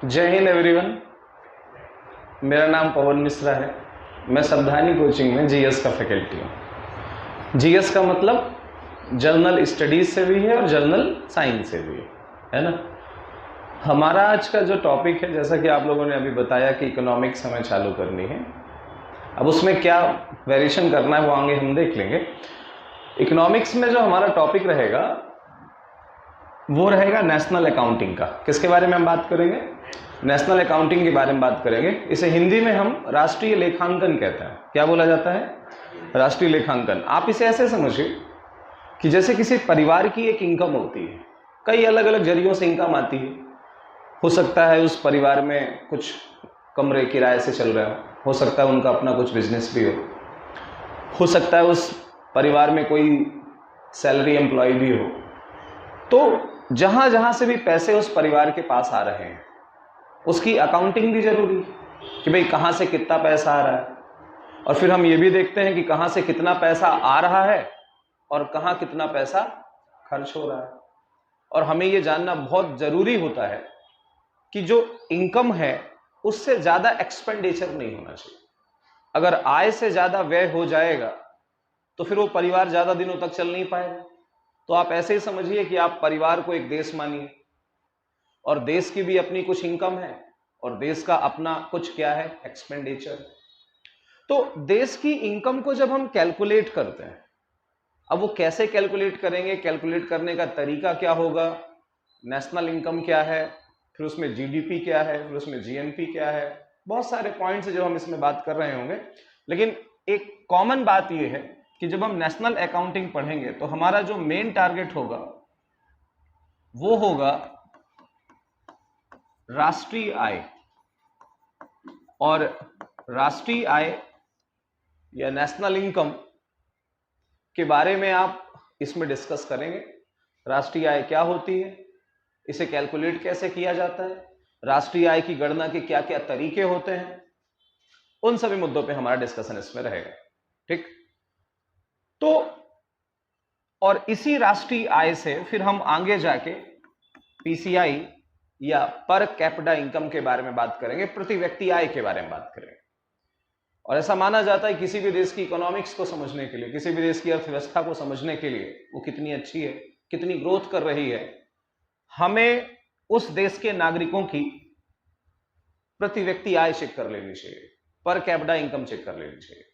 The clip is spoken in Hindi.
जय हिंद एवरीवन। मेरा नाम पवन मिश्रा है। मैं सावधानी कोचिंग में जीएस का फैकल्टी हूँ। जीएस का मतलब जर्नल स्टडीज से भी है और जर्नल साइंस से भी है ना। हमारा आज का जो टॉपिक है, जैसा कि आप लोगों ने अभी बताया कि इकोनॉमिक्स हमें चालू करनी है, अब उसमें क्या वेरिएशन करना है वो आगे हम देख लेंगे। इकोनॉमिक्स में जो हमारा टॉपिक रहेगा वो रहेगा नेशनल अकाउंटिंग का। किसके बारे में हम बात करेंगे? नेशनल अकाउंटिंग के बारे में बात करेंगे। इसे हिंदी में हम राष्ट्रीय लेखांकन कहते हैं। क्या बोला जाता है? राष्ट्रीय लेखांकन। आप इसे ऐसे समझिए कि जैसे किसी परिवार की एक इनकम होती है, कई अलग अलग जरियों से इनकम आती है। हो सकता है उस परिवार में कुछ कमरे किराए से चल रहा हो सकता है उनका अपना कुछ बिजनेस भी हो सकता है उस परिवार में कोई सैलरी एम्प्लॉय भी हो। तो जहां जहां से भी पैसे उस परिवार के पास आ रहे हैं उसकी अकाउंटिंग भी जरूरी है कि भाई कहां से कितना पैसा आ रहा है, और फिर हम ये भी देखते हैं कि कहां से कितना पैसा आ रहा है और कहां कितना पैसा खर्च हो रहा है। और हमें ये जानना बहुत जरूरी होता है कि जो इनकम है उससे ज्यादा एक्सपेंडिचर नहीं होना चाहिए। अगर आय से ज्यादा व्यय हो जाएगा तो फिर वो परिवार ज्यादा दिनों तक चल नहीं पाएगा। तो आप ऐसे ही समझिए कि आप परिवार को एक देश मानिए, और देश की भी अपनी कुछ इनकम है और देश का अपना कुछ क्या है, एक्सपेंडिचर। तो देश की इनकम को जब हम कैलकुलेट करते हैं, अब वो कैसे कैलकुलेट करेंगे, कैलकुलेट करने का तरीका क्या होगा, नेशनल इनकम क्या है, फिर उसमें जीडीपी क्या है, फिर उसमें जीएनपी क्या है, बहुत सारे पॉइंट्स है जो हम इसमें बात कर रहे होंगे। लेकिन एक कॉमन बात यह है कि जब हम नेशनल अकाउंटिंग पढ़ेंगे तो हमारा जो मेन टारगेट होगा वो होगा राष्ट्रीय आय। और राष्ट्रीय आय या नेशनल इनकम के बारे में आप इसमें डिस्कस करेंगे। राष्ट्रीय आय क्या होती है, इसे कैलकुलेट कैसे किया जाता है, राष्ट्रीय आय की गणना के क्या क्या तरीके होते हैं, उन सभी मुद्दों पे हमारा डिस्कशन इसमें रहेगा। ठीक। तो और इसी राष्ट्रीय आय से फिर हम आगे जाके पीसीआई या पर कैपिटा इनकम के बारे में बात करेंगे, प्रति व्यक्ति आय के बारे में बात करेंगे। और ऐसा माना जाता है किसी भी देश की इकोनॉमिक्स को समझने के लिए, किसी भी देश की अर्थव्यवस्था को समझने के लिए, वो कितनी अच्छी है, कितनी ग्रोथ कर रही है, हमें उस देश के नागरिकों की प्रति व्यक्ति आय चेक कर लेनी चाहिए, पर कैपिटा इनकम चेक कर लेनी चाहिए।